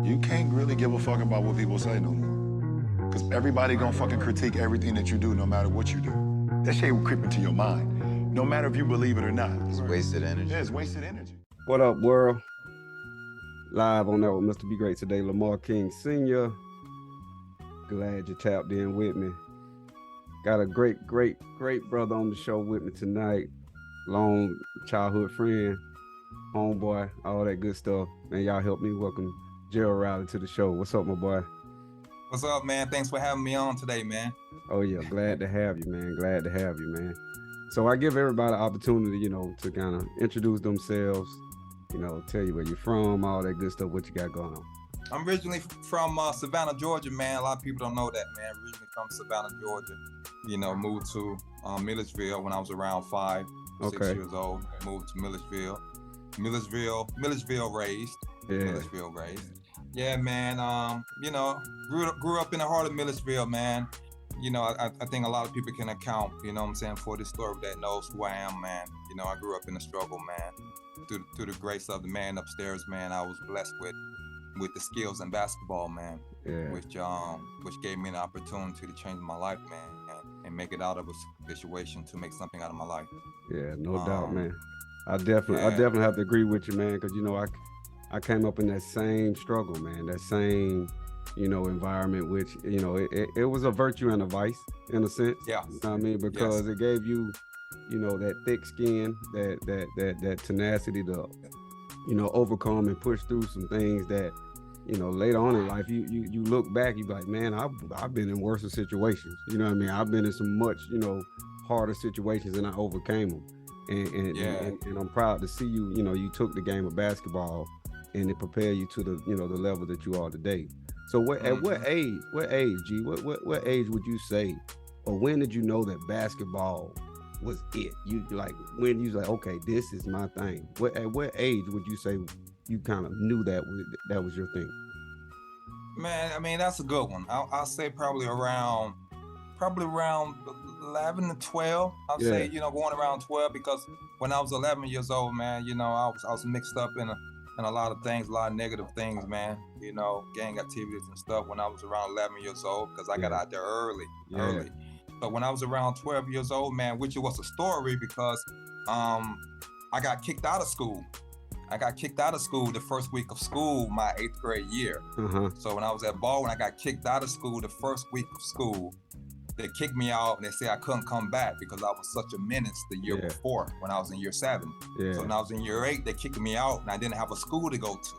you can't really give a fuck about what people say no more. Because everybody gonna fucking critique everything that you do, no matter what you do. That shit will creep into your mind, no matter if you believe it or not. It's wasted energy. Yeah, it's wasted energy. What up, world? Live on that with Mr. Be Great today, Lamar King Sr. Glad you tapped in with me. Got a great brother on the show with me tonight. Long childhood friend, homeboy, all that good stuff. Man, y'all help me welcome Gerald to the show. What's up, my boy? What's up, man? Thanks for having me on today, man. Oh, yeah. Glad to have you, man. Glad to have you, man. So I give everybody an opportunity, to kind of introduce themselves, tell you where you're from, all that good stuff, what you got going on. I'm originally from Savannah, Georgia, man. A lot of people don't know that, man. Originally from Savannah, Georgia. Moved to Milledgeville when I was around 6 years old. Moved to Milledgeville raised. Yeah. Milledgeville raised. Yeah, man. Grew up in the heart of Milledgeville, man. I think a lot of people can account, for this story that knows who I am, man. I grew up in the struggle, man. Through the grace of the man upstairs, man, I was blessed with the skills in basketball, man. Yeah. Which gave me an opportunity to change my life, man, and make it out of a situation to make something out of my life. Yeah, no doubt, man. I definitely have to agree with you, man, because I came up in that same struggle, man, that same environment, which it was a virtue and a vice in a sense. Yeah. You know what I mean? Because it gave you that thick skin, that tenacity to overcome and push through some things that later on in life you look back, you be like, man, I've been in worse situations. You know what I mean? I've been in some much harder situations and I overcame them. And I'm proud to see you. You took the game of basketball and it prepared you to the the level that you are today. So at what age, G? What age would you say, or when did you know that basketball was it? You like when you was like, okay, this is my thing. At what age would you say you kind of knew that was your thing? Man, I mean, that's a good one. I'll say probably around 11 to 12. I'll say, going around 12, because when I was 11 years old, man, I was mixed up in a lot of things, a lot of negative things, man. Gang activities and stuff when I was around 11 years old, because I got out there early. But when I was around 12 years old, man, which it was a story, because I got kicked out of school. I got kicked out of school the first week of school, my 8th grade year. So when I was at Baldwin, I got kicked out of school the first week of school. They kicked me out and they said I couldn't come back because I was such a menace the year before when I was in year 7. So when I was in year 8, they kicked me out and I didn't have a school to go to.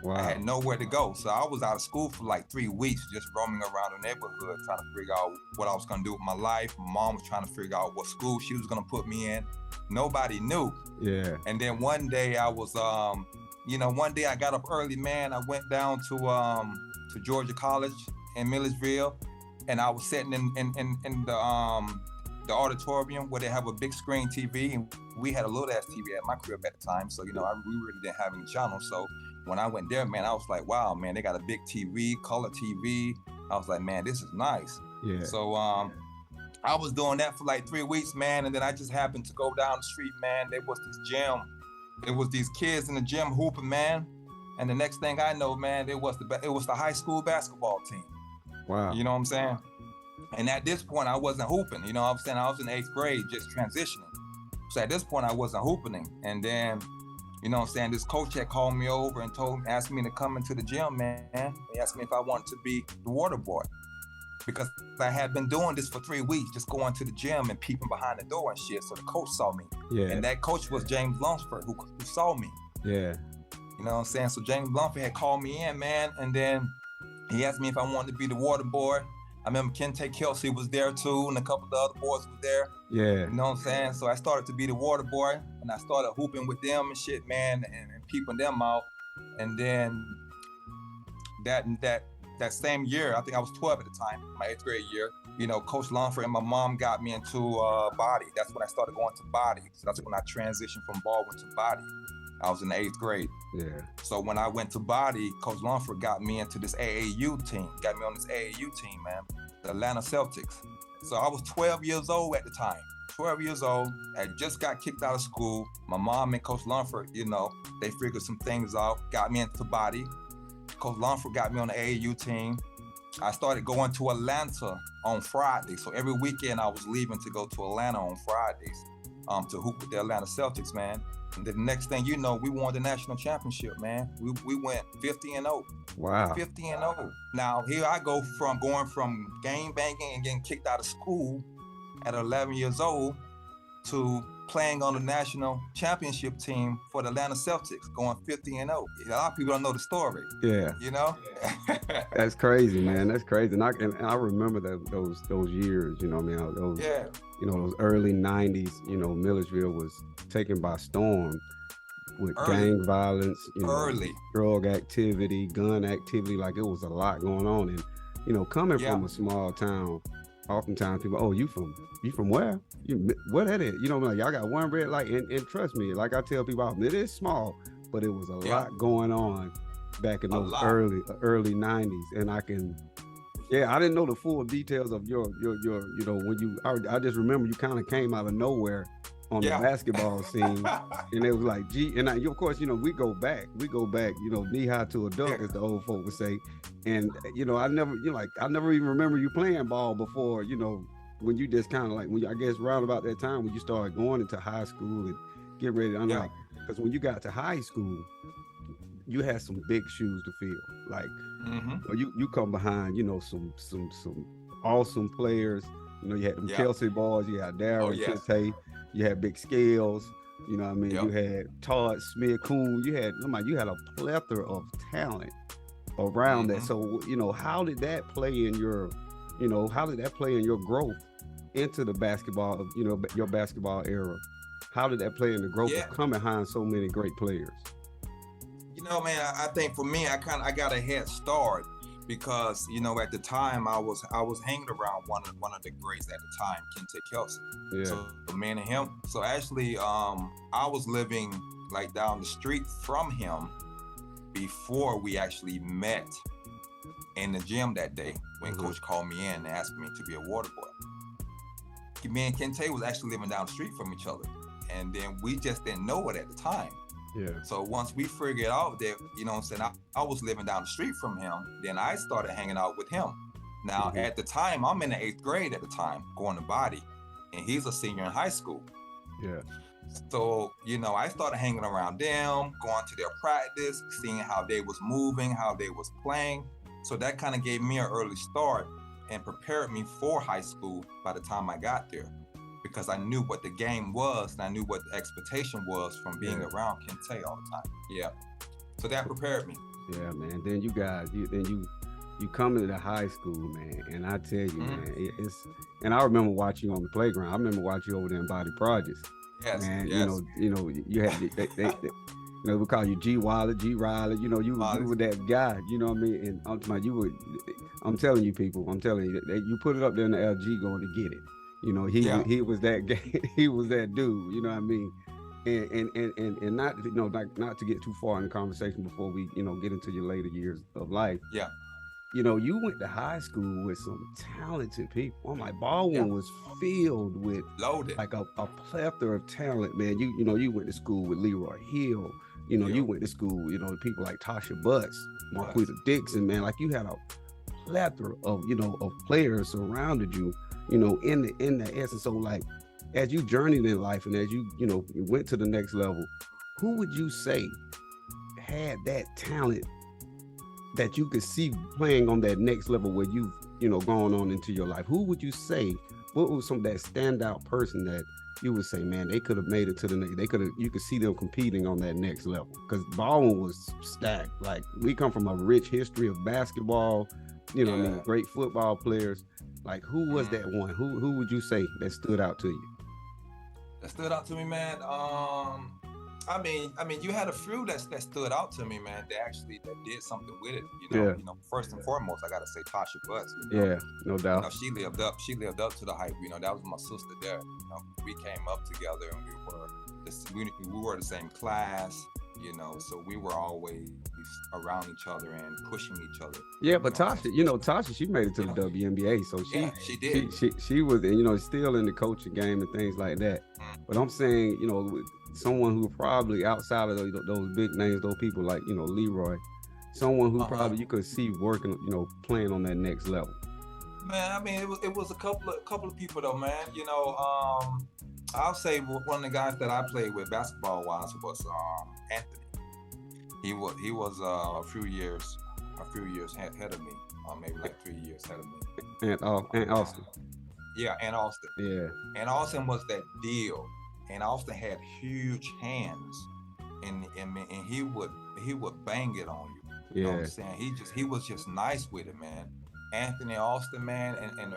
Wow. I had nowhere to go. So I was out of school for like 3 weeks, just roaming around the neighborhood, trying to figure out what I was gonna do with my life. My mom was trying to figure out what school she was gonna put me in. Nobody knew. Yeah. And then one day I was, one day I got up early, man. I went down to Georgia College in Milledgeville, and I was sitting in the auditorium where they have a big screen TV, and we had a little ass TV at my crib at the time. So we really didn't have any channels. So when I went there, man, I was like, wow, man, they got a big TV, color TV. I was like, man, this is nice. Yeah. So I was doing that for like 3 weeks, man, and then I just happened to go down the street, man. There was this gym. There was these kids in the gym hooping, man. And the next thing I know, man, it was the high school basketball team. Wow. You know what I'm saying? And at this point, I wasn't hooping. You know what I'm saying? I was in 8th grade, just transitioning. So at this point, I wasn't hooping. And then, this coach had called me over and asked me to come into the gym, man. He asked me if I wanted to be the water boy, because I had been doing this for 3 weeks, just going to the gym and peeping behind the door and shit. So the coach saw me. Yeah. And that coach was James Lunsford, who saw me. Yeah. You know what I'm saying? So James Lunsford had called me in, man. And then he asked me if I wanted to be the water boy. I remember Kente Kelsey was there too, and a couple of the other boys were there. Yeah. You know what I'm saying? So I started to be the water boy, and I started hooping with them and shit, man, and peeping them out. And then that same year, I think I was 12 at the time, my 8th grade year, Coach Lunsford and my mom got me into body. That's when I started going to body. So that's when I transitioned from Baldwin to body. I was in the 8th grade. Yeah. So when I went to body, Coach Lunsford got me into this AAU team, got me on this AAU team, man, the Atlanta Celtics. So I was 12 years old at the time. 12 years old, I just got kicked out of school. My mom and Coach Lunsford, they figured some things out, got me into body. Coach Longford got me on the AAU team. I started going to Atlanta on Fridays. So every weekend I was leaving to go to Atlanta on Fridays to hoop with the Atlanta Celtics, man. And the next thing you know, we won the national championship, man. We went 50-0. Wow. 50-0. Now here I go from going from game banging and getting kicked out of school at 11 years old to playing on the national championship team for the Atlanta Celtics, going 50-0. A lot of people don't know the story. Yeah. You know? That's crazy, man. That's crazy. And I remember those years, you know what I mean? Those, yeah. You know, those early 90s, you know, Milledgeville was taken by storm with gang violence, you know, drug activity, gun activity. Like, it was a lot going on. And, you know, coming from a small town, oftentimes people, oh, you from where? What that is? You know, like, y'all got one red light, and trust me, like I tell people, it is small, but it was a lot going on back in those early 90s. And I didn't know the full details of your you know, when I just remember you kind of came out of nowhere on the basketball scene, and it was like, of course, you know, we go back, you know, knee high to a duck, as the old folk would say. And, you know, I never even remember you playing ball before, you know, when you just kind of like, I guess around about that time when you started going into high school and getting ready to, because when you got to high school, you had some big shoes to fill. Like, you come behind, you know, some awesome players. You know, you had them Kelsey boys, you had Darryl, Kente, you had Big Scales, you know what I mean? You had Todd Smith, Coon, you had a plethora of talent around that. So, you know, how did that play in your growth into the basketball, you know, your basketball era? How did that play in the growth of coming behind so many great players? You know, man, I think for me, I got a head start because, you know, at the time I was hanging around one of the greats at the time, Kente Kelsey. Yeah. So me and him. So actually, I was living like down the street from him before we actually met in the gym that day when Coach called me in and asked me to be a water boy. Me and Kente was actually living down the street from each other, and then we just didn't know it at the time. Yeah. So once we figured out that, you know what I'm saying, I was living down the street from him, then I started hanging out with him. Now, at the time, I'm in the 8th grade at the time, going to Body, and he's a senior in high school. Yeah. So, you know, I started hanging around them, going to their practice, seeing how they was moving, how they was playing. So that kind of gave me an early start and prepared me for high school by the time I got there, because I knew what the game was and I knew what the expectation was from being around Kente all the time. Yeah. So that prepared me. Yeah, man. Then you come into the high school, man, and I tell you, man, and I remember watching you on the playground. I remember watching you over there in Body Projects. Yes. Man, you know, you had they you know, we call you G Wilder, G Riley. You know, you were that guy. You know what I mean? And I'm telling you, people, you put it up there in the LG going to get it. You know, he was that guy. He was that dude. You know what I mean? And not, you know, not to get too far in the conversation before we, you know, get into your later years of life. Yeah. You know, you went to high school with some talented people. Oh, my Baldwin was filled with loaded, like a plethora of talent, man. You know, you went to school with Leroy Hill. You know, you went to school, you know, people like Tasha Butts, Marquita Dixon, man. Like, you had a plethora of, you know, of players surrounded you, you know, in the essence. So, like, as you journeyed in life and as you know, you went to the next level, who would you say had that talent that you could see playing on that next level where you've, you know, gone on into your life? Who would you say, what was some of that standout person that you would say, man, they could have made it to the next, you could see them competing on that next level? Because Baldwin was stacked. Like, we come from a rich history of basketball, you know what I mean, great football players. Like, who was that one? Who would you say that stood out to you? That stood out to me, man. I mean, you had a few that stood out to me, man. That did something with it. You know, you know, first and foremost, I gotta say Tasha Butts. You know? Yeah, no doubt. You know, she lived up to the hype. You know, that was my sister there. You know, we came up together and we were the same class. You know, so we were always around each other and pushing each other. Yeah, but Tasha, she made it to the WNBA, so she did. She was, you know, still in the coaching game and things like that. But I'm saying, you know, someone who probably outside of those big names, those people like, you know, Leroy, someone who probably you could see working, you know, playing on that next level? Man, I mean, it was a couple of people though, man. You know, I'll say one of the guys that I played with basketball wise was Anthony. He was a few years ahead of me, or maybe like 3 years ahead of me. And Austin. Yeah, and Austin. Yeah. And Austin was that deal. And Austin had huge hands, and he would bang it on you. You know what I'm saying? He was just nice with it, man. Anthony Austin, man, and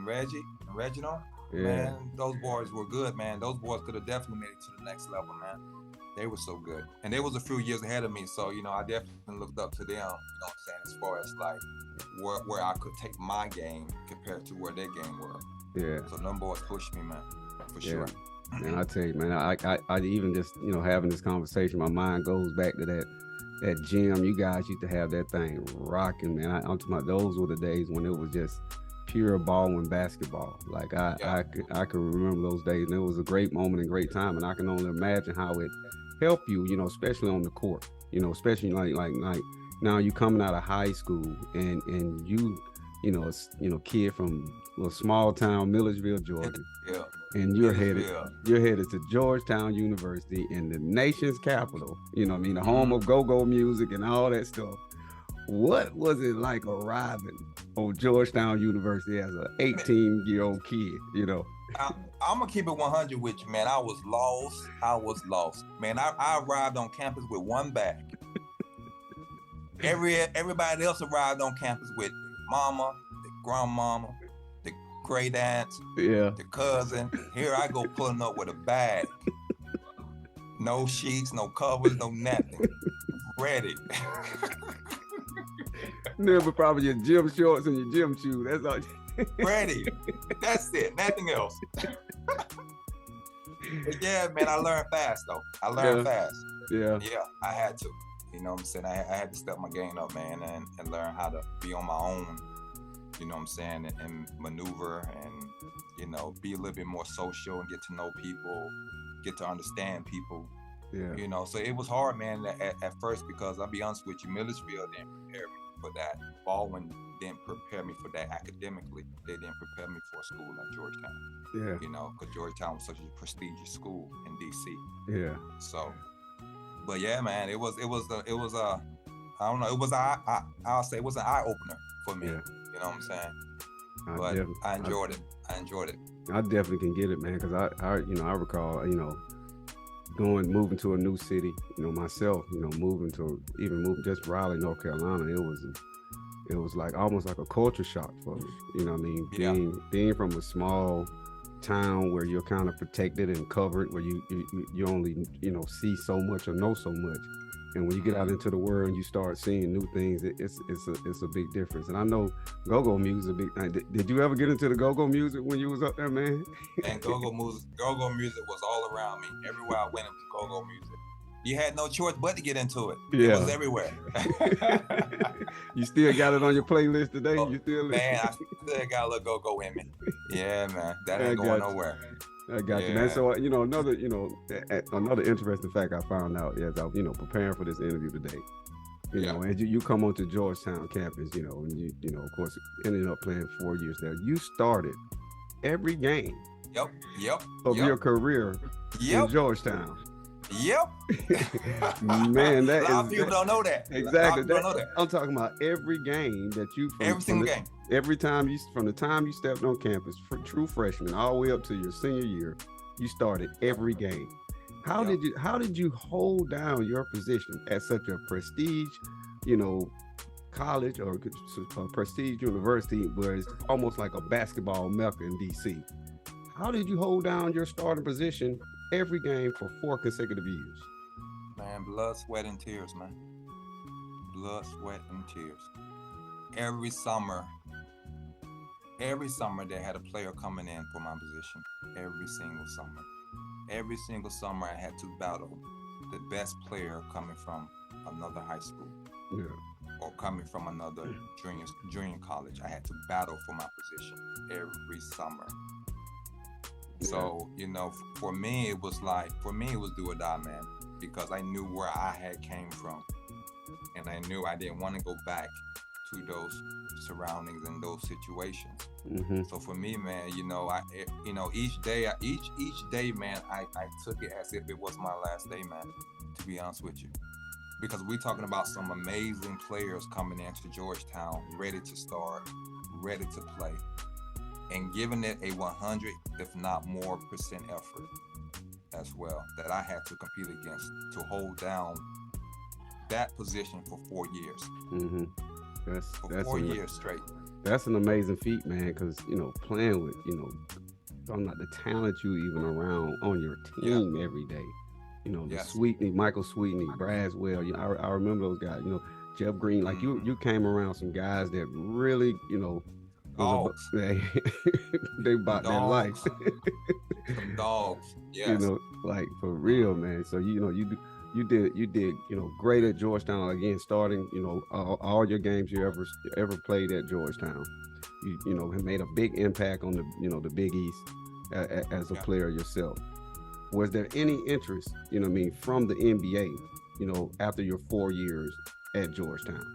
Reginald, man, those boys were good, man. Those boys could have definitely made it to the next level, man. They were so good. And they was a few years ahead of me, so, you know, I definitely looked up to them, you know what I'm saying, as far as like where I could take my game compared to where their game were. Yeah. So them boys pushed me, man, for sure. And I tell you, man, I even just, you know, having this conversation, my mind goes back to that gym. You guys used to have that thing rocking, man. I'm talking about those were the days when it was just pure ball and basketball. Like I can remember those days, and it was a great moment and great time. And I can only imagine how it helped you, you know, especially on the court. You know, especially like now you coming out of high school and you know, kid from a small town, Milledgeville, Georgia. Yeah. And you're headed to Georgetown University in the nation's capital, you know what I mean, the home of go-go music and all that stuff. What was it like arriving on Georgetown University as an 18-year-old kid, you know? I'm gonna keep it 100 with you, man. I was lost. Man, I arrived on campus with one bag. Everybody else arrived on campus with mama, the grandmama, the great aunts, the cousin. Here I go pulling up with a bag. No sheets, no covers, no nothing. Ready. Never probably your gym shorts and your gym shoes. That's all. Ready. That's it. Nothing else. But yeah, man, I learned fast though. I learned fast. Yeah, I had to. You know what I'm saying? I had to step my game up, man, and learn how to be on my own. You know what I'm saying? And maneuver and, you know, be a little bit more social and get to know people, get to understand people. Yeah. You know, so it was hard, man, at first, because I'll be honest with you, Milledgeville didn't prepare me for that. Baldwin didn't prepare me for that academically. They didn't prepare me for a school like Georgetown. Yeah. You know, because Georgetown was such a prestigious school in DC. Yeah. So, but yeah, man, it was I'll say it was an eye opener for me. Yeah. You know what I'm saying? But I enjoyed it. I definitely can get it, man, because I recall, you know, moving to a new city, you know, myself, you know, moving just Raleigh, North Carolina. It was like almost like a culture shock for me. You know what I mean? Being from a small town where you're kind of protected and covered, where you only, you know, see so much or know so much. And when you get out into the world and you start seeing new things, it's a big difference. And I know go-go music is a big. Did you ever get into the go-go music when you was up there, man? And go-go music was all around me. Everywhere I went, it was go-go music. You had no choice but to get into it. Yeah. It was everywhere. You still got it on your playlist today? You still? Man, I still got a little go-go in me. Yeah, man, that ain't going nowhere. I got you, man. So, you know, another interesting fact I found out as I was, you know, preparing for this interview today, you know, and you come onto Georgetown campus, you know, and you know, of course, ended up playing 4 years there. You started every game of your career in Georgetown. Yep. Man, a lot of people don't know that. Exactly. Don't know that. I'm talking about every game that you every single game. Every time from the time you stepped on campus, for true freshman, all the way up to your senior year, you started every game. How did you hold down your position at such a prestige, you know, college or a prestige university where it's almost like a basketball mecca in DC? How did you hold down your starting position every game for 4 consecutive years? Man, blood, sweat, and tears, man. Blood, sweat, and tears. Every summer they had a player coming in for my position. Every single summer I had to battle the best player coming from another high school. Yeah. Or coming from another junior college. I had to battle for my position every summer. Yeah. So, you know, for me it was do or die, man, because I knew where I had came from. and I knew I didn't want to go back to those surroundings and those situations. So for me, man, each day, man, I took it as if it was my last day, man, to be honest with you. Because we're talking about some amazing players coming into Georgetown, ready to start, ready to play, and giving it a 100, if not more percent effort as well, that I had to compete against to hold down that position for 4 years. That's 4 years straight. That's an amazing feat, man, because, playing with, talking about the talent you even around on your team every day. The Sweetney, Michael Sweetney, Braswell. I remember those guys. Jeff Green. Like you came around some guys that really, dogs. They bought their life. Some dogs. Yes. Like for real, man. So you did great at Georgetown again, starting all your games you ever played at Georgetown. You have made a big impact on the Big East as a player yourself. Was there any interest, from the NBA, after your 4 years at Georgetown?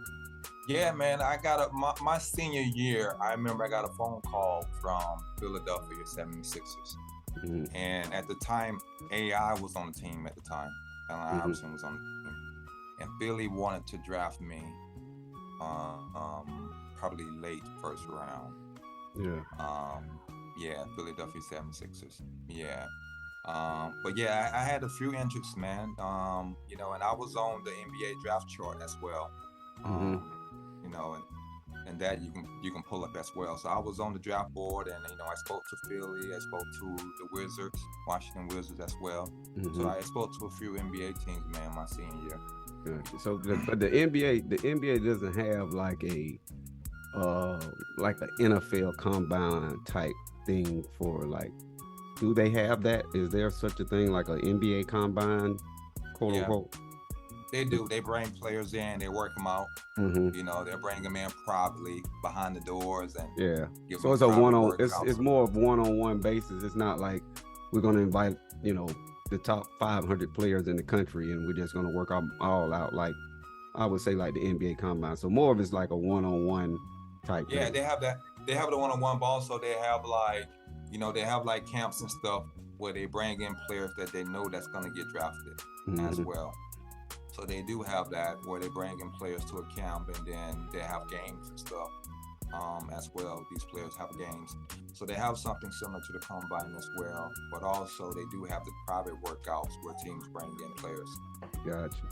Yeah, man, I got my senior year, I remember I got a phone call from Philadelphia 76ers. And at the time, AI was on the team at the time. Allen Iverson was on the team. And Philly wanted to draft me probably late first round. Philadelphia 76ers. Yeah. But yeah, I had a few interests, man. And I was on the NBA draft chart as well. And that you can pull up as well. So I was on the draft board, and I spoke to Philly, I spoke to the Wizards, Washington Wizards as well. So I spoke to a few NBA teams, man, my senior year. Good. So, but the NBA doesn't have like an NFL combine type thing for like. Do they have that? Is there such a thing like an NBA combine, quote unquote? They do. They bring players in, they work them out. They bring them in privately behind the doors and So it's a one-on. It's more of one-on-one basis. It's not like we're going to invite the top 500 players in the country and we're just going to work them all out. Like I would say like the NBA combine. So more of it's like a one-on-one type. Yeah, thing. they have that. They have the one-on-one ball. So they have like. They have like camps and stuff where they bring in players that they know that's going to get drafted as well. So they do have that where they bring in players to a camp and then they have games and stuff as well. These players have games. So they have something similar to the combine as well. But also they do have the private workouts where teams bring in players. Gotcha.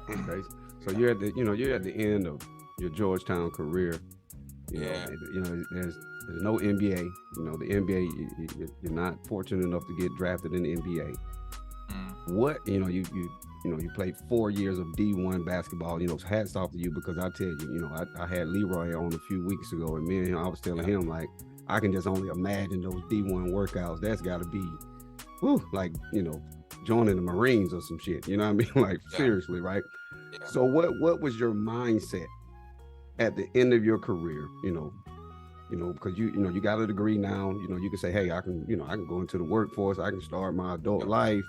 Okay. So you're at the end of your Georgetown career. There's no NBA. The NBA, you're not fortunate enough to get drafted in the NBA. What you played 4 years of D1 basketball. Hats off to you, because I tell you, I had Leroy on a few weeks ago, and me and him, I was telling him like I can just only imagine those D1 workouts. That's got to be, like joining the Marines or some shit. You know what I mean? Like seriously, right? Yeah. So what was your mindset at the end of your career? Because you got a degree now. You can say, hey, I can go into the workforce. I can start my adult life.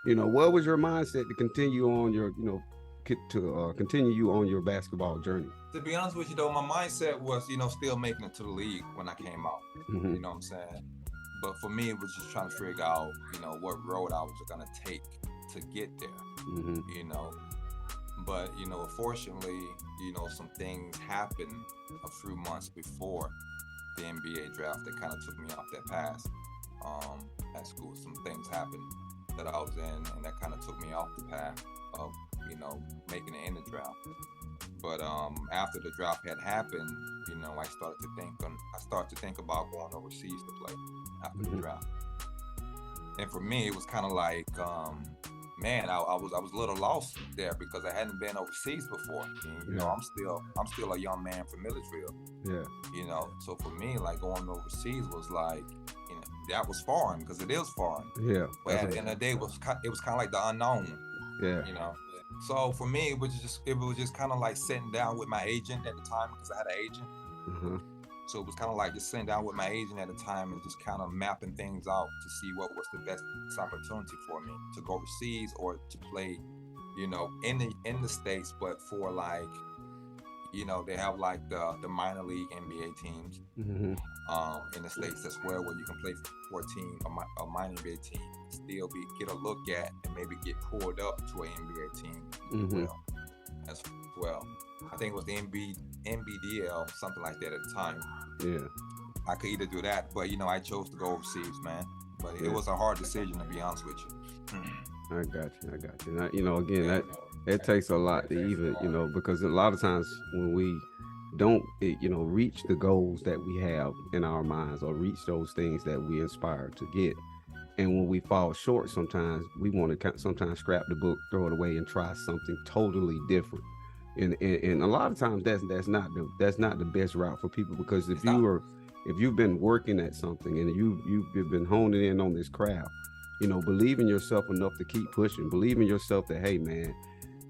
What was your mindset to continue on your continue you on your basketball journey? To be honest with you, though, my mindset was still making it to the league when I came out. You know what I'm saying? But for me, it was just trying to figure out what road I was gonna take to get there. But fortunately, some things happened a few months before the NBA draft that kind of took me off that path. At school, some things happened that I was in, and that kind of took me off the path of making it in the draft. But after the draft had happened, I started to think about going overseas to play after the draft. And for me, it was kind of like, man, I was a little lost there because I hadn't been overseas before. And, I'm still a young man from Milledgeville. Yeah. So for me, like going overseas was like, that was foreign because it is foreign. Yeah. But at the end of the day, it was kind of like the unknown. Yeah. So for me, it was just kind of like sitting down with my agent at the time because I had an agent. So it was kind of like just sitting down with my agent at the time and just kind of mapping things out to see what was the best opportunity for me to go overseas or to play you know, in the States, but for like, you know, they have like the minor league NBA teams in the States as well, where you can play for a team, a minor NBA team, still get a look at and maybe get pulled up to an NBA team as well. I think it was the NBDL, something like that at the time. Yeah. I could either do that, but you know, I chose to go overseas, man. But it was a hard decision, to be honest with you. I got you. Now, you know, again, that takes a lot to even, you know, because a lot of times when we don't, you know, reach the goals that we have in our minds or reach those things that we inspire to get, and when we fall short, sometimes we want to sometimes scrap the book, throw it away, and try something totally different. And a lot of times that's not the best route for people, because if you've been working at something and you've been honing in on this craft, you know, believe in yourself enough to keep pushing. Believe in yourself that, hey, man,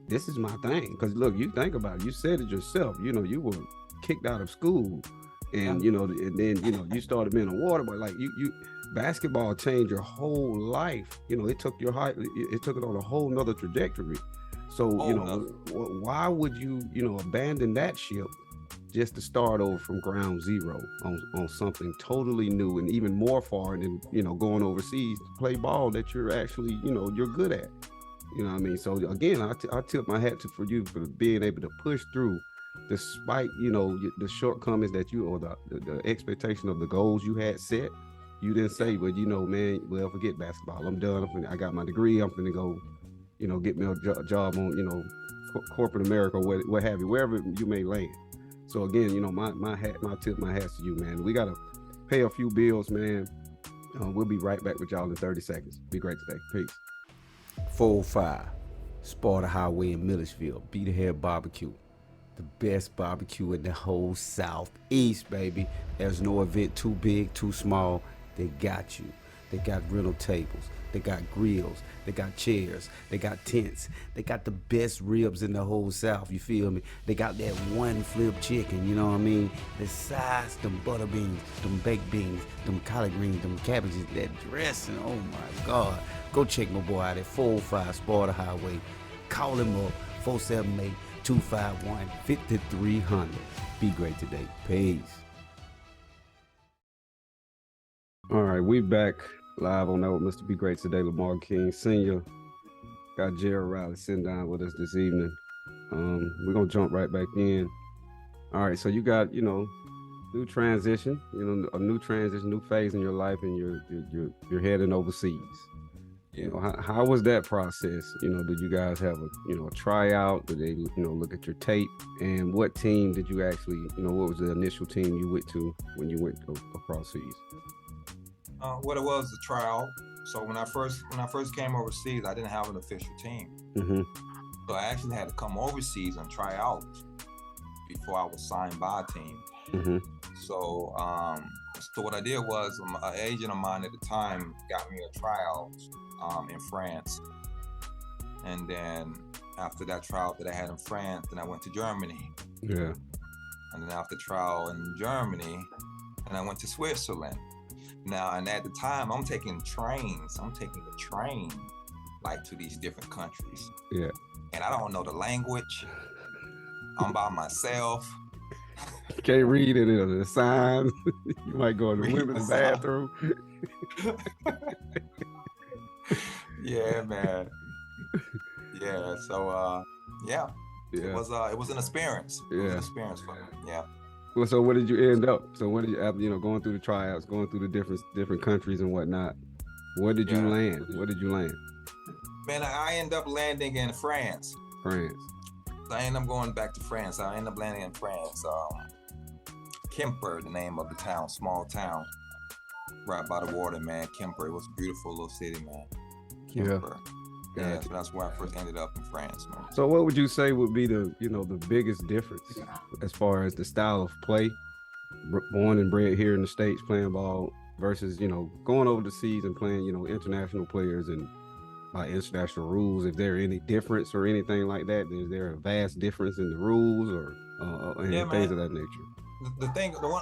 this is my thing. Because look, you think about it. You said it yourself. You know, you were kicked out of school, and you know, and then you know, you started being a water boy. Like you, basketball changed your whole life. You know, it took it on a whole nother trajectory. So you know, why would you know, abandon that ship just to start over from ground zero on something totally new and even more foreign, and you know, going overseas to play ball that you're actually, you know, you're good at. You know what I mean? So again, I tip my hat for you for being able to push through despite, you know, the shortcomings that you, or the expectation of the goals you had set. You didn't say, but you know, man, well, forget basketball. I'm done. I got my degree. I'm finna go, you know, get me a job on, you know, corporate America, or what have you, wherever you may land. So again, you know, my hats to you, man. We gotta pay a few bills, man. We'll be right back with y'all in 30 seconds. Be great today. Peace. 405 Sparta Highway in Milledgeville. Be the Head Barbecue. The best barbecue in the whole Southeast, baby. There's no event too big, too small. They got you. They got rental tables. They got grills. They got chairs. They got tents. They got the best ribs in the whole South. You feel me? They got that one flip chicken, you know what I mean? The sides, them butter beans, them baked beans, them collard greens, them cabbages, that dressing. Oh my God. Go check my boy out at 405 Sparta Highway. Call him up, 478-251-5300. Be great today. Peace. All right, we back live on that with Mr. Be Great today, Lamar King Sr. Got Gerald sitting down with us this evening. We're gonna jump right back in. All right, so you got, you know, new transition, you know, a new transition, new phase in your life, and you're heading overseas. You know, how was that process? You know, did you guys have a tryout? Did they, you know, look at your tape? And what team did you actually, you know, what was the initial team you went to when you went across seas? What it was, a tryout. So when I first came overseas, I didn't have an official team. So I actually had to come overseas and try out before I was signed by a team. So what I did was, an agent of mine at the time got me a tryout in France. And then after that tryout that I had in France, then I went to Germany. Yeah. And then after trial in Germany, and I went to Switzerland. Now, and at the time, I'm taking the train, like, to these different countries. Yeah. And I don't know the language. I'm by myself. You can't read any of the signs. You might go in the women's bathroom. Yeah, man. Yeah. So, yeah. It was an experience. It was an experience for me. Yeah. Well, so what did you end up? So what did you, after, you know, going through the tryouts, going through the different countries and whatnot, where did you land? Where did you land? Man, I ended up landing in France. France. I ended up going back to France. I ended up landing in France. Quimper, the name of the town, small town, right by the water, man. Quimper. It was a beautiful little city, man. Quimper. Yeah, so that's where I first ended up in France, man. So what would you say would be the biggest difference as far as the style of play, born and bred here in the States playing ball versus, you know, going over the seas and playing, you know, international players and by international rules? If there any difference or anything like that, is there a vast difference in the rules or things of that nature?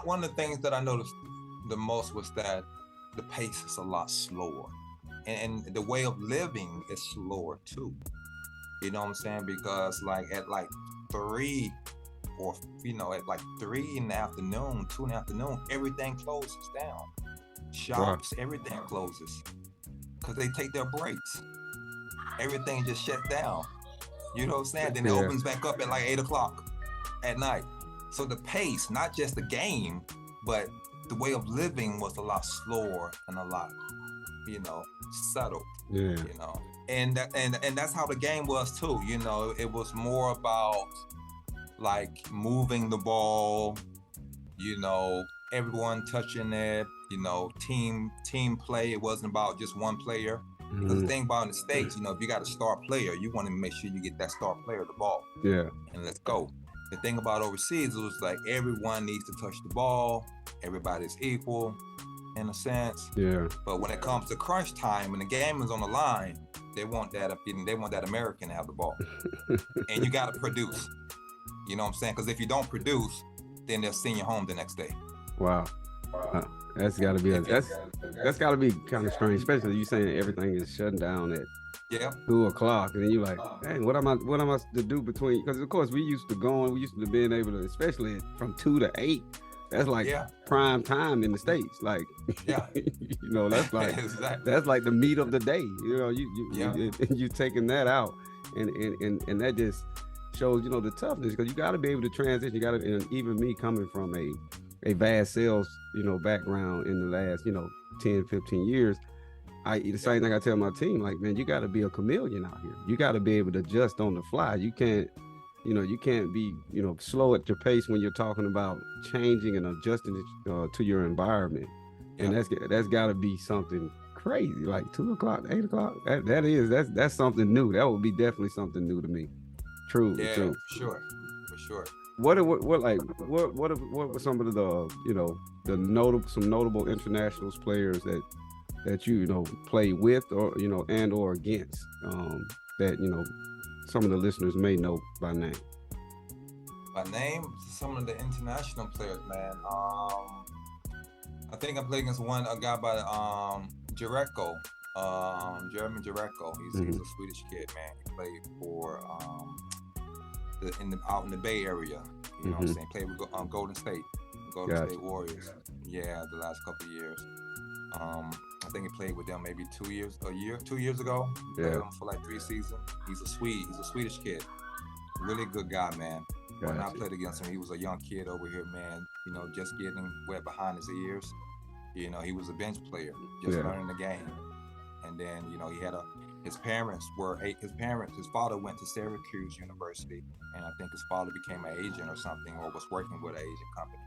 One of the things that I noticed the most was that the pace is a lot slower. And the way of living is slower too. You know what I'm saying? Because like at like 3 or at like 3 in the afternoon, 2 in the afternoon, everything closes down. Shops, everything closes because they take their breaks. Everything just shut down. You know what I'm saying? Then it opens back up at like 8 o'clock at night. So the pace, not just the game, but the way of living was a lot slower and a lot, subtle. Yeah. And that's how the game was too. It was more about like moving the ball, everyone touching it, team play. It wasn't about just one player. Because the thing about in the States, if you got a star player, you want to make sure you get that star player the ball. Yeah. And let's go. The thing about overseas, it was like everyone needs to touch the ball. Everybody's equal in a sense. Yeah. But when it comes to crunch time, when the game is on the line, they want that American to have the ball. And you got to produce. You know what I'm saying? Because if you don't produce, then they'll send you home the next day. Wow. That's got to be that's got to be kind of strange, especially you saying everything is shutting down at 2 o'clock, and then you're like, dang, what am I to do between? Because of course we used to being able to, especially from 2 to 8. That's like prime time in the States. Like, that's like exactly. That's like the meat of the day. You taking that out, and that just shows the toughness, because you got to be able to transition. You got to, and even me coming from a vast sales background in the last 10, 15 years, the same thing I tell my team, like, man, you got to be a chameleon out here. You got to be able to adjust on the fly. You can't be slow at your pace when you're talking about changing and adjusting to your environment. And that's got to be something crazy, like 2 o'clock, 8 o'clock. That's something new. That would be definitely something new to me. True. For sure. What were some of the notable international players that you play with or and or against that some of the listeners may know by name? By name, some of the international players, man. I think I played against a guy by Gerald, Jeremy Gerald. He's a Swedish kid, man. He played for out in the Bay Area. You know what I'm saying? Played with Golden State State Warriors. Yeah, the last couple of years. I think he played with them maybe 2 years ago. Played him for like 3 seasons. He's a Swedish kid. Really good guy, man. When I played against him, he was a young kid over here, man. Just getting wet behind his ears. He was a bench player, just learning the game. And then, he had his father went to Syracuse University, and I think his father became an agent or something, or was working with an agent company.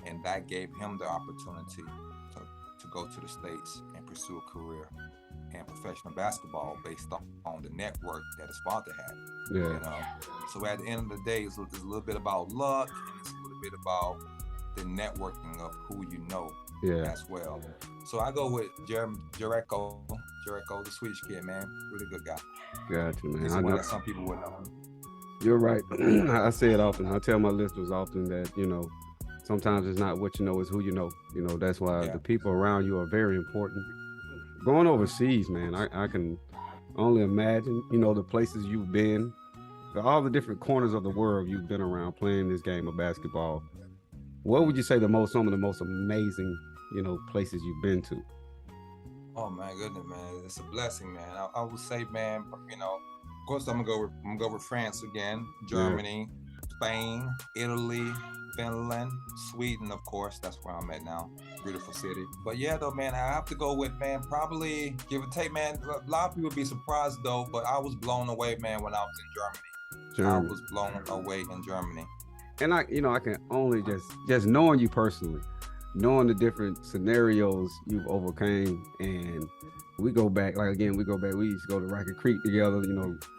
And that gave him the opportunity to go to the States and pursue a career in professional basketball based on the network that his father had. So at the end of the day, it's a little bit about luck, and it's a little bit about the networking of who you know as well. So I go with Gerald, the Swedish kid, man. Really good guy. Gotcha, man. He's one that some people would know. You're right. I say it often. I tell my listeners often that, sometimes it's not what you know, it's who you know. That's why the people around you are very important. Going overseas, man, I can only imagine, the places you've been, all the different corners of the world you've been around playing this game of basketball. What would you say some of the most amazing, places you've been to? Oh my goodness, man, it's a blessing, man. I would say, man, of course I'm gonna go with France again, Germany, Spain, Italy, Finland, Sweden, of course. That's where I'm at now. Beautiful city. But man, I have to go with, man, probably give or take, man. A lot of people be surprised though, but I was blown away, man, when I was in Germany. I was blown away in Germany. And I can only just knowing you personally, knowing the different scenarios you've overcame, and we go back, we used to go to Rocket Creek together,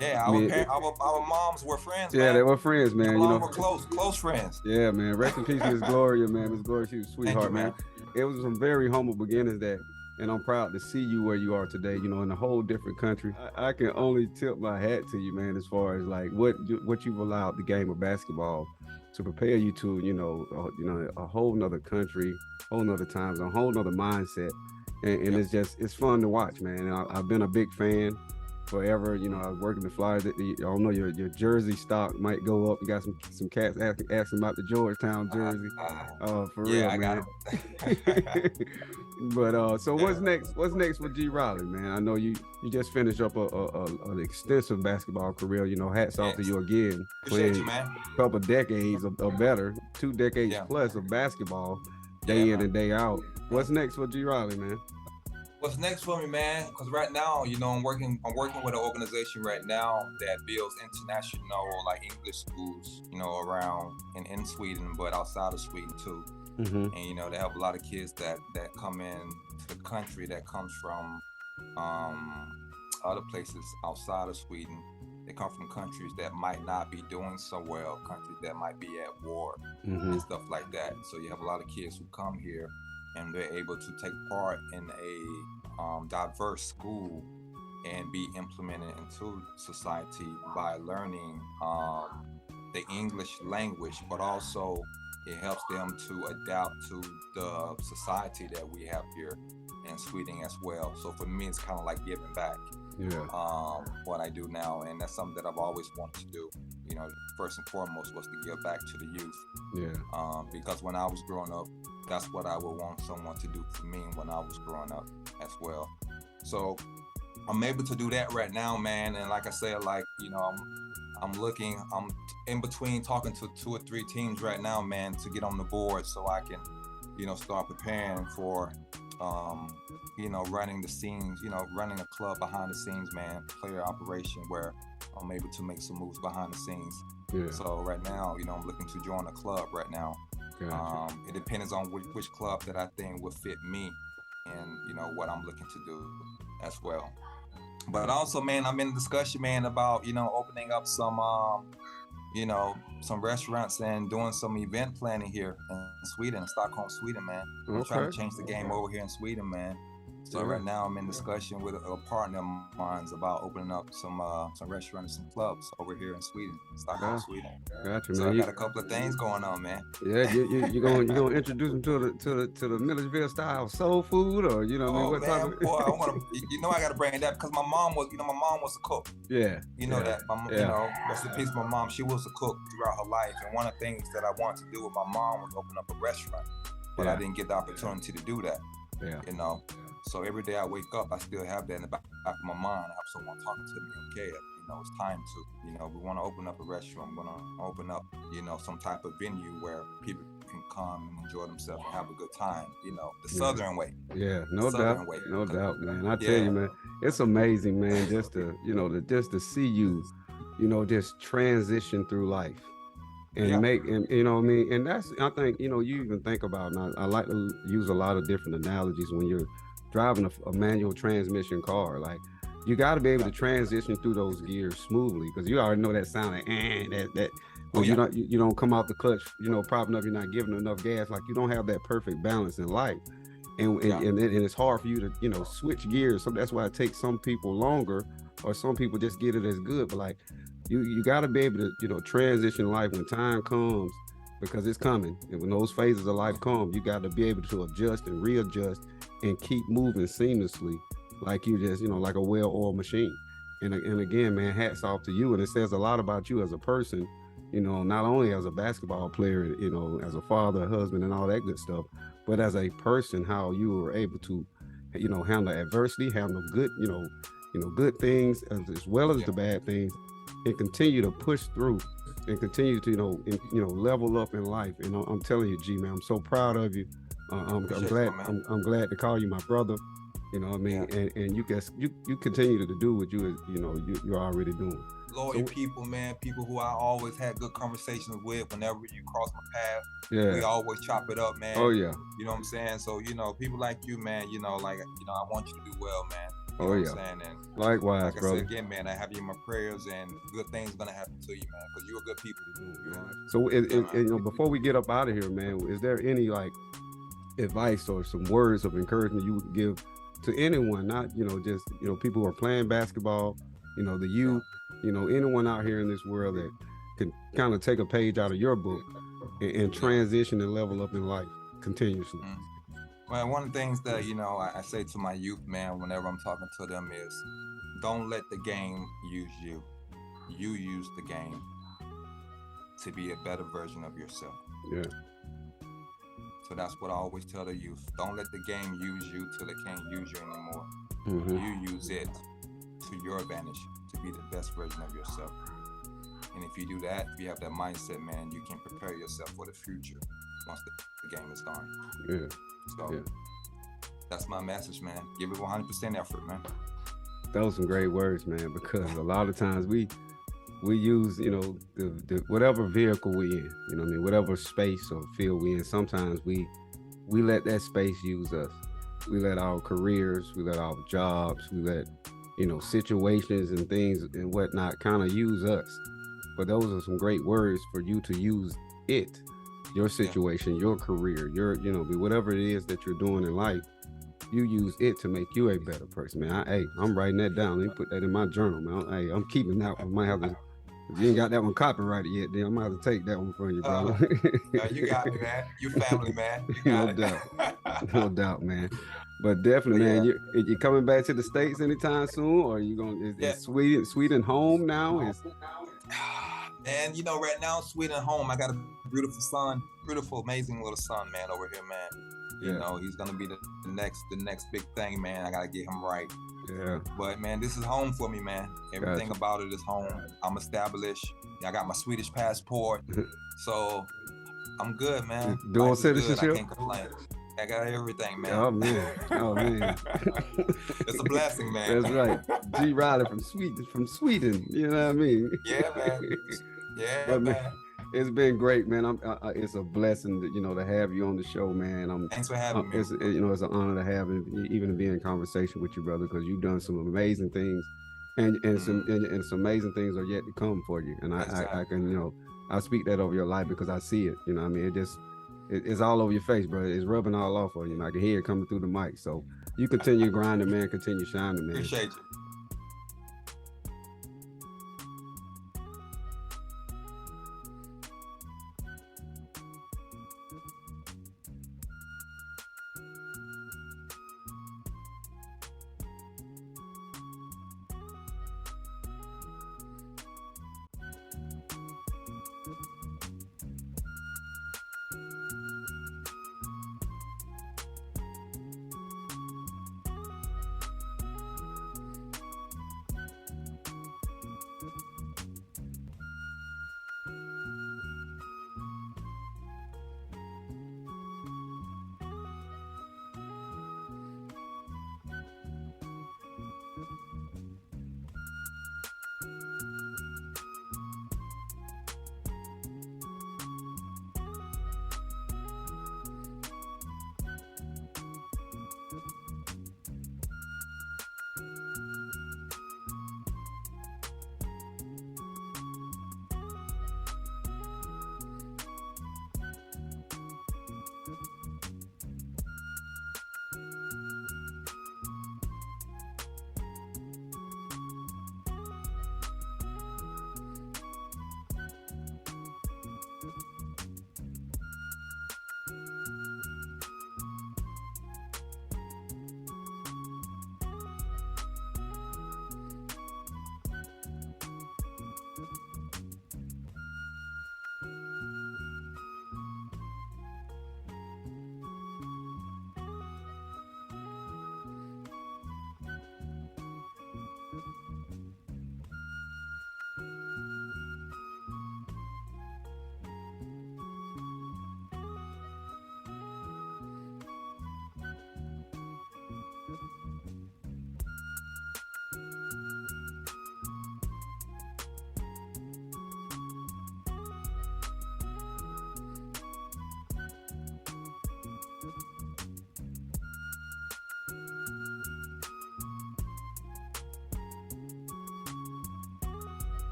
Yeah, our moms were friends, man. Yeah, they were friends, man. We were close friends. Yeah, man. Rest in peace, Miss Gloria, man. Miss Gloria, she was a sweetheart, man. It was some very humble beginnings and I'm proud to see you where you are today, in a whole different country. I can only tip my hat to you, man, as far as like what you've allowed the game of basketball to prepare you to, a whole nother country, whole nother time zone, whole nother mindset. And it's fun to watch, man. And I've been a big fan forever. You know, I was working the Flyers. I don't know, your jersey stock might go up. You got some cats asking about the Georgetown jersey. For real, I man. But so what's next? What's next for G. Riley, man? I know you just finished up an extensive basketball career. You know, hats off to you again. Appreciate you, man. A couple decades or better, 2 decades plus of basketball, day in and day out. What's next for G. Riley, man? What's next for me, man? Because right now, you know, I'm working with an organization right now that builds international, like English schools, you know, around in Sweden, but outside of Sweden too. And you know, they have a lot of kids that come in to the country that comes from other places outside of Sweden. They come from countries that might not be doing so well, countries that might be at war and stuff like that. So you have a lot of kids who come here and they're able to take part in a diverse school and be implemented into society by learning the English language, but also it helps them to adapt to the society that we have here in Sweden as well. So for me, it's kind of like giving back. What I do now, and that's something that I've always wanted to do. You know, first and foremost was to give back to the youth. Because when I was growing up, that's what I would want someone to do for me when I was growing up as well. So I'm able to do that right now, man. And like I said, like, you know, I'm in between talking to 2 or 3 teams right now, man, to get on the board so I can, you know, start preparing for, you know, running the scenes, you know, running a club behind the scenes, man, player operation where I'm able to make some moves behind the scenes. So right now, you know, I'm looking to join a club right now. It depends on which club that I think will fit me and, you know, what I'm looking to do as well. But also, man, I'm in discussion, man, about, you know, opening up some, you know, some restaurants and doing some event planning here in Sweden, Stockholm, Sweden, man. I'm trying to change the game over here in Sweden, man. So right now I'm in discussion with a partner of mine about opening up some restaurants and some clubs over here in Sweden, Stockholm, Sweden. Gotcha, so man. I got a couple of things going on, man. Yeah, you gonna introduce them to the Milledgeville style soul food, or you know, what man, type of... boy, I want to. You know, I got to bring that because my mom was a cook. Yeah. You know that. You know, rest in peace, my mom. She was a cook throughout her life, and one of the things that I wanted to do with my mom was open up a restaurant, but I didn't get the opportunity to do that. You know. So every day I wake up, I still have that in the back of my mind. I have someone talking to me, okay, you know, it's time to, you know, we want to open up a restaurant. We want to open up, you know, some type of venue where people can come and enjoy themselves and have a good time, you know, the Southern way. Yeah, no doubt, man. I tell you, man, it's amazing, man, just to, you know, just to see you, you know, just transition through life. And make, and you know what I mean? And that's, I think, you know, you even think about, and I like to use a lot of different analogies when you're driving a manual transmission car. Like, you got to be able to transition through those gears smoothly, because you already know that sound like that when you don't come out the clutch, you know, propping up, you're not giving enough gas. Like, you don't have that perfect balance in life, and it's hard for you to, you know, switch gears. So that's why it takes some people longer, or some people just get it as good. But like, you got to be able to, you know, transition life when time comes, because it's coming. And when those phases of life come, you got to be able to adjust and readjust and keep moving seamlessly, like you just, you know, like a well-oiled machine. And again, man, hats off to you. And it says a lot about you as a person, you know, not only as a basketball player, you know, as a father, a husband, and all that good stuff, but as a person, how you were able to, you know, handle adversity, handle good, you know, good things as well as the bad things, and continue to push through and continue to, you know, level up in life. And I'm telling you, G, man, I'm so proud of you. I'm glad to call you my brother. You know what I mean? And you continue to do what you're already doing. Loyal people, man, people who I always had good conversations with whenever you cross my path. We always chop it up, man. Oh yeah. You know what I'm saying? So, you know, people like you, man, you know, like, you know, I want you to do well, man. You know what I'm saying? And likewise, like brother. I said again, man, I have you in my prayers, and good things gonna happen to you, man, because you're a good people. You know? So, you know, before we get up out of here, man, is there any like advice or some words of encouragement you would give to anyone, not, you know, just, you know, people who are playing basketball, you know, the youth, you know, anyone out here in this world that can kind of take a page out of your book and transition and level up in life continuously? Well, one of the things that, you know, I say to my youth, man, whenever I'm talking to them is don't let the game use you. You use the game to be a better version of yourself. Yeah. So that's what I always tell the youth. Don't let the game use you till it can't use you anymore. You use it to your advantage to be the best version of yourself. And if you do that, if you have that mindset, man, you can prepare yourself for the future once the game is gone. Yeah. So that's my message, man. Give it 100% effort, man. Those some great words, man, because a lot of times we use, you know, the whatever vehicle we in, you know what I mean, whatever space or field we in, sometimes we let that space use us. We let our careers, we let our jobs, we let, you know, situations and things and whatnot kind of use us. But those are some great words for you to use it, your situation, your career, your, you know, whatever it is that you're doing in life, you use it to make you a better person, man. I'm writing that down. Let me put that in my journal, man. I'm keeping that one. Might have to, if you ain't got that one copyrighted yet, then I might have to take that one from you, brother. You got me, man. You family, man. You got no doubt, man. But definitely, man, you coming back to the States anytime soon, or are you going? Is Sweden home now? And you know, right now, Sweden home. I got a beautiful son, beautiful, amazing little son, man, over here, man. You know, he's gonna be the next big thing, man. I gotta get him right. Yeah. But man, this is home for me, man. Everything about it is home. I'm established. I got my Swedish passport, so I'm good, man. Dual citizenship. I can't complain. I got everything, man. Oh man. It's a blessing, man. That's right. G. Riley from Sweden. You know what I mean? Yeah, man. Yeah, man. It's been great, man. It's a blessing to have you on the show, man. Thanks for having me. It's it's an honor to have even to be in conversation with you, brother, because you've done some amazing things, and some amazing things are yet to come for you. And I can I speak that over your life because I see it. You know what I mean? It's all over your face, bro. It's rubbing all off on you. I can hear it coming through the mic. So you continue grinding, man. Continue shining, man. Appreciate you.